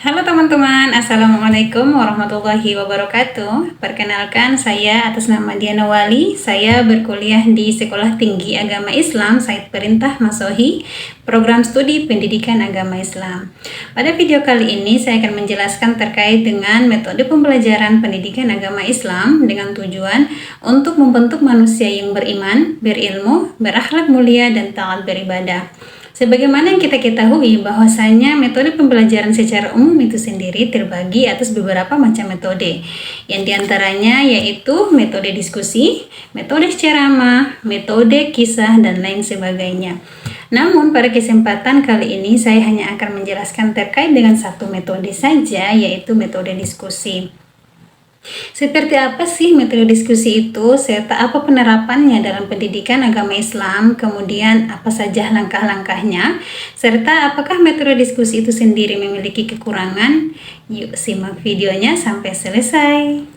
Halo teman-teman, Assalamualaikum warahmatullahi wabarakatuh. Perkenalkan, saya atas nama Diana Wali. Saya berkuliah di Sekolah Tinggi Agama Islam Said Perintah Masohi, Program Studi Pendidikan Agama Islam. Pada video kali ini saya akan menjelaskan terkait dengan metode pembelajaran pendidikan agama Islam dengan tujuan untuk membentuk manusia yang beriman, berilmu, berakhlak mulia, dan taat beribadah. Sebagaimana yang kita ketahui bahwasanya metode pembelajaran secara umum itu sendiri terbagi atas beberapa macam metode, yang diantaranya yaitu metode diskusi, metode ceramah, metode kisah, dan lain sebagainya. Namun pada kesempatan kali ini saya hanya akan menjelaskan terkait dengan satu metode saja, yaitu metode diskusi. Seperti apa sih metode diskusi itu, serta apa penerapannya dalam pendidikan agama Islam, kemudian apa saja langkah-langkahnya, serta apakah metode diskusi itu sendiri memiliki kekurangan? Yuk simak videonya sampai selesai.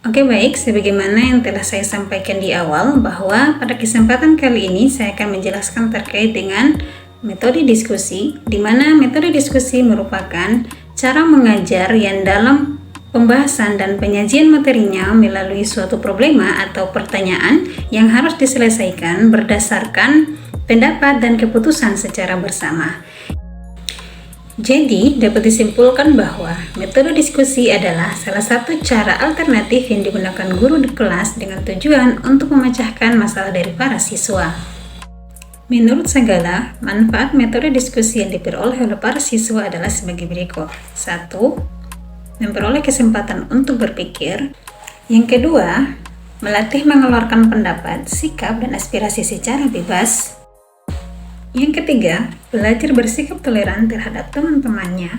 Oke baik, sebagaimana yang telah saya sampaikan di awal bahwa pada kesempatan kali ini saya akan menjelaskan terkait dengan metode diskusi, di mana metode diskusi merupakan cara mengajar yang dalam pembahasan dan penyajian materinya melalui suatu problema atau pertanyaan yang harus diselesaikan berdasarkan pendapat dan keputusan secara bersama. Jadi, dapat disimpulkan bahwa metode diskusi adalah salah satu cara alternatif yang digunakan guru di kelas dengan tujuan untuk memecahkan masalah dari para siswa. Menurut Sagala, manfaat metode diskusi yang diperoleh oleh para siswa adalah sebagai berikut. 1. Memperoleh kesempatan untuk berpikir. Yang kedua, melatih mengeluarkan pendapat, sikap, dan aspirasi secara bebas. Yang ketiga, belajar bersikap toleran terhadap teman-temannya.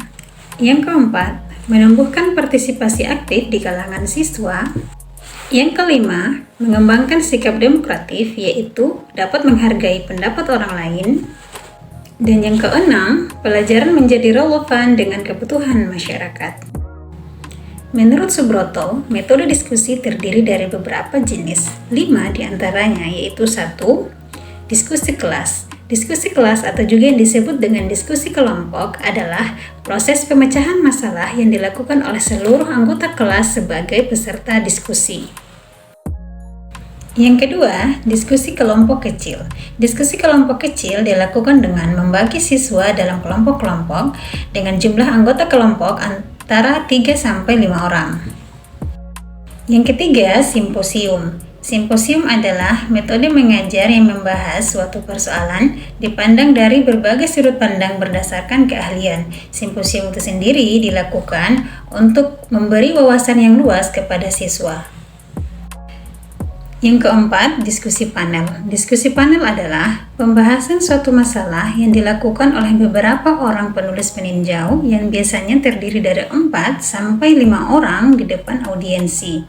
Yang keempat, menumbuhkan partisipasi aktif di kalangan siswa. Yang kelima, mengembangkan sikap demokratif, yaitu dapat menghargai pendapat orang lain. Dan yang keenam, pelajaran menjadi relevan dengan kebutuhan masyarakat. Menurut Subroto, metode diskusi terdiri dari beberapa jenis. 5 diantaranya yaitu 1. Diskusi kelas. Diskusi kelas atau juga yang disebut dengan diskusi kelompok adalah proses pemecahan masalah yang dilakukan oleh seluruh anggota kelas sebagai peserta diskusi. Yang kedua, diskusi kelompok kecil. Diskusi kelompok kecil dilakukan dengan membagi siswa dalam kelompok-kelompok dengan jumlah anggota kelompok antara 3-5 orang. Yang ketiga, simposium. Simposium adalah metode mengajar yang membahas suatu persoalan dipandang dari berbagai sudut pandang berdasarkan keahlian. Simposium itu sendiri dilakukan untuk memberi wawasan yang luas kepada siswa. Yang keempat, diskusi panel. Diskusi panel adalah pembahasan suatu masalah yang dilakukan oleh beberapa orang penulis peninjau yang biasanya terdiri dari 4-5 orang di depan audiensi.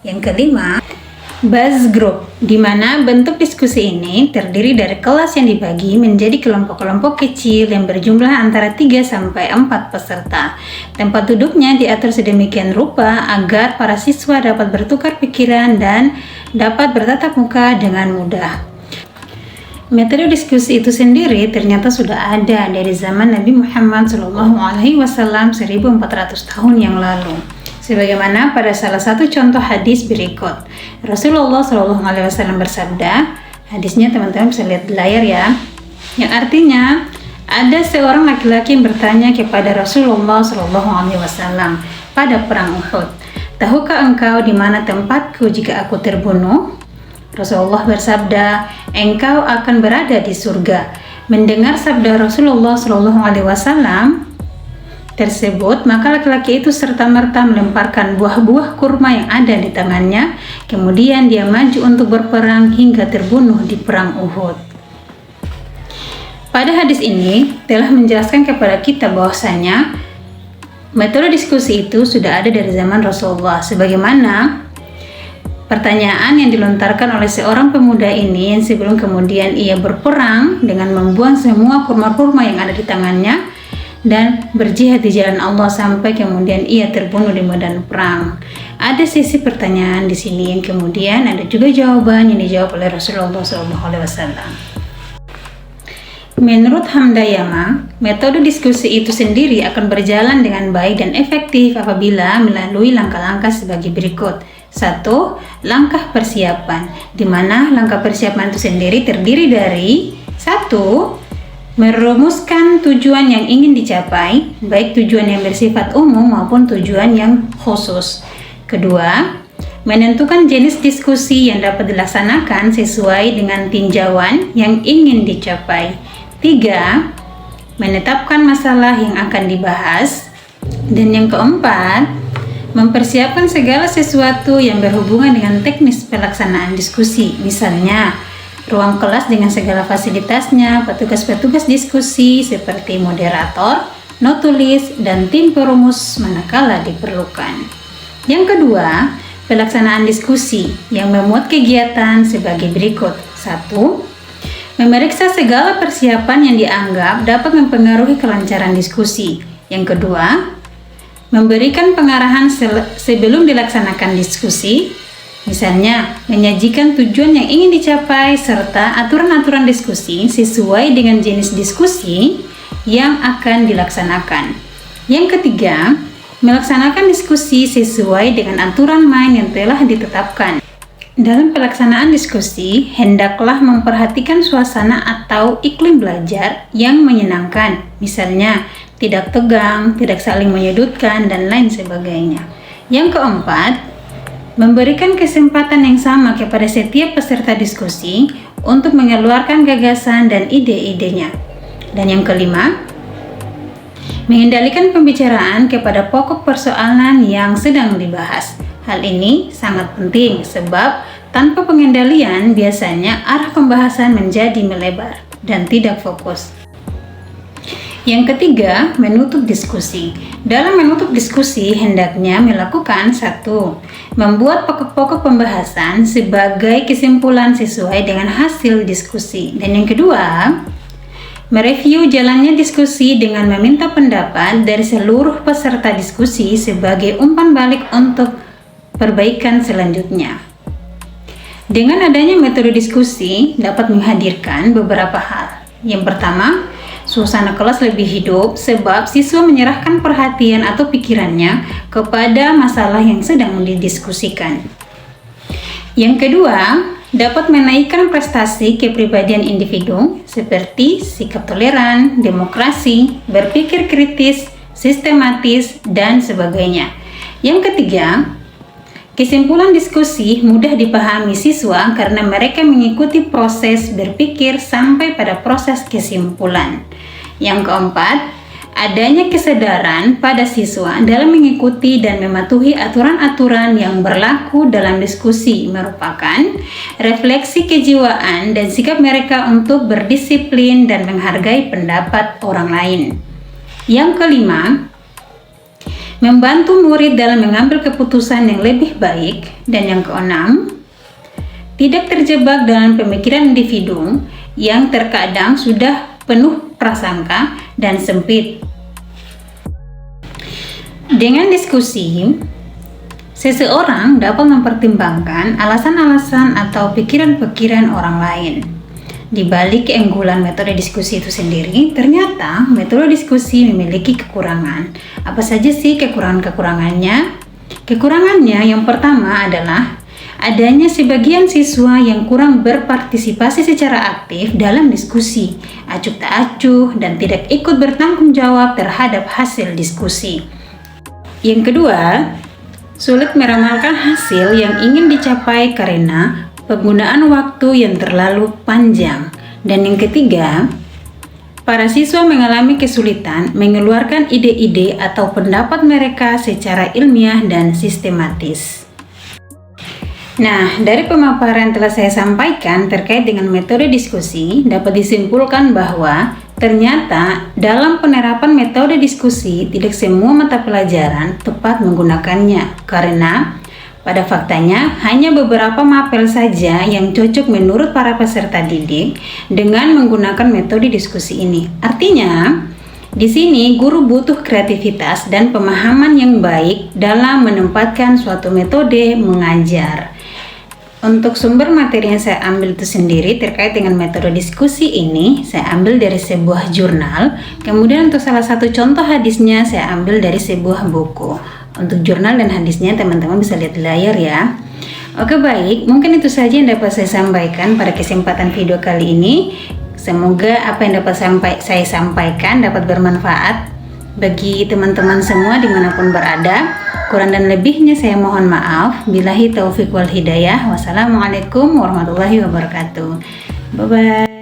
Yang kelima, Buzz Group, di mana bentuk diskusi ini terdiri dari kelas yang dibagi menjadi kelompok-kelompok kecil yang berjumlah antara 3-4 peserta. Tempat duduknya diatur sedemikian rupa agar para siswa dapat bertukar pikiran dan dapat bertatap muka dengan mudah. Metode diskusi itu sendiri ternyata sudah ada dari zaman Nabi Muhammad SAW 1400 tahun yang lalu. Sebagaimana pada salah satu contoh hadis berikut, Rasulullah SAW bersabda, hadisnya teman-teman bisa lihat di layar ya, yang artinya ada seorang laki-laki yang bertanya kepada Rasulullah SAW pada perang Uhud, tahukah engkau di mana tempatku jika aku terbunuh? Rasulullah bersabda, engkau akan berada di surga. Mendengar sabda Rasulullah SAW tersebut, maka laki-laki itu serta-merta melemparkan buah-buah kurma yang ada di tangannya. Kemudian dia maju untuk berperang hingga terbunuh di perang Uhud. Pada hadis ini telah menjelaskan kepada kita bahwasanya metode diskusi itu sudah ada dari zaman Rasulullah, sebagaimana pertanyaan yang dilontarkan oleh seorang pemuda ini yang sebelum kemudian ia berperang dengan membuang semua kurma-kurma yang ada di tangannya dan berjihad di jalan Allah sampai kemudian ia terbunuh di medan perang. ada sesi pertanyaan di sini yang kemudian ada juga jawaban yang dijawab oleh Rasulullah SAW. Menurut Hamdayama, metode diskusi itu sendiri akan berjalan dengan baik dan efektif apabila melalui langkah-langkah sebagai berikut. 1. Langkah persiapan, di mana langkah persiapan itu sendiri terdiri dari 1. Merumuskan tujuan yang ingin dicapai, baik tujuan yang bersifat umum maupun tujuan yang khusus. Kedua, menentukan jenis diskusi yang dapat dilaksanakan sesuai dengan tinjauan yang ingin dicapai. 3. Menetapkan masalah yang akan dibahas. Dan yang keempat, mempersiapkan segala sesuatu yang berhubungan dengan teknis pelaksanaan diskusi. Misalnya, ruang kelas dengan segala fasilitasnya, petugas-petugas diskusi seperti moderator, notulis, dan tim perumus manakala diperlukan. Yang kedua, pelaksanaan diskusi yang memuat kegiatan sebagai berikut. 1. Memeriksa segala persiapan yang dianggap dapat mempengaruhi kelancaran diskusi. Yang kedua, memberikan pengarahan sebelum dilaksanakan diskusi, misalnya menyajikan tujuan yang ingin dicapai serta aturan-aturan diskusi sesuai dengan jenis diskusi yang akan dilaksanakan. Yang ketiga, melaksanakan diskusi sesuai dengan aturan main yang telah ditetapkan. Dalam pelaksanaan diskusi, hendaklah memperhatikan suasana atau iklim belajar yang menyenangkan, misalnya tidak tegang, tidak saling menyudutkan, dan lain sebagainya. Yang keempat, memberikan kesempatan yang sama kepada setiap peserta diskusi untuk mengeluarkan gagasan dan ide-idenya. Dan yang kelima, mengendalikan pembicaraan kepada pokok persoalan yang sedang dibahas. Hal ini sangat penting sebab tanpa pengendalian biasanya arah pembahasan menjadi melebar dan tidak fokus. Yang ketiga, menutup diskusi. Dalam menutup diskusi hendaknya melakukan 1. Membuat pokok-pokok pembahasan sebagai kesimpulan sesuai dengan hasil diskusi. Dan yang kedua, mereview jalannya diskusi dengan meminta pendapat dari seluruh peserta diskusi sebagai umpan balik untuk perbaikan selanjutnya. Dengan adanya metode diskusi dapat menghadirkan beberapa hal. Yang pertama, suasana kelas lebih hidup sebab siswa menyerahkan perhatian atau pikirannya kepada masalah yang sedang didiskusikan. Yang kedua, dapat menaikkan prestasi kepribadian individu seperti sikap toleran, demokrasi, berpikir kritis, sistematis, dan sebagainya. Yang ketiga, kesimpulan diskusi mudah dipahami siswa karena mereka mengikuti proses berpikir sampai pada proses kesimpulan. Yang keempat, adanya kesadaran pada siswa dalam mengikuti dan mematuhi aturan-aturan yang berlaku dalam diskusi merupakan refleksi kejiwaan dan sikap mereka untuk berdisiplin dan menghargai pendapat orang lain. Yang kelima, membantu murid dalam mengambil keputusan yang lebih baik. Dan yang keenam, tidak terjebak dalam pemikiran individu yang terkadang sudah penuh prasangka dan sempit. Dengan diskusi, seseorang dapat mempertimbangkan alasan-alasan atau pikiran-pikiran orang lain. Di balik keunggulan metode diskusi itu sendiri, ternyata metode diskusi memiliki kekurangan. Apa saja sih kekurangan-kekurangannya? Kekurangannya yang pertama adalah adanya sebagian siswa yang kurang berpartisipasi secara aktif dalam diskusi, acuh tak acuh, dan tidak ikut bertanggung jawab terhadap hasil diskusi. Yang kedua, sulit meramalkan hasil yang ingin dicapai karena penggunaan waktu yang terlalu panjang. Dan yang ketiga, para siswa mengalami kesulitan mengeluarkan ide-ide atau pendapat mereka secara ilmiah dan sistematis. Nah, dari pemaparan yang telah saya sampaikan terkait dengan metode diskusi, dapat disimpulkan bahwa ternyata dalam penerapan metode diskusi tidak semua mata pelajaran tepat menggunakannya, karena pada faktanya hanya beberapa mapel saja yang cocok menurut para peserta didik dengan menggunakan metode diskusi ini. Artinya, Di sini, guru butuh kreativitas dan pemahaman yang baik dalam menempatkan suatu metode mengajar. Untuk sumber materi yang saya ambil itu sendiri terkait dengan metode diskusi ini, saya ambil dari sebuah jurnal. Kemudian untuk salah satu contoh hadisnya, saya ambil dari sebuah buku. Untuk jurnal dan hadisnya, teman-teman bisa lihat di layar ya. Oke baik, mungkin itu saja yang dapat saya sampaikan pada kesempatan video kali ini. Semoga apa yang dapat saya sampaikan dapat bermanfaat bagi teman-teman semua dimanapun berada. Kurang dan lebihnya saya mohon maaf. Billahi taufiq wal hidayah. Wassalamualaikum warahmatullahi wabarakatuh. Bye-bye.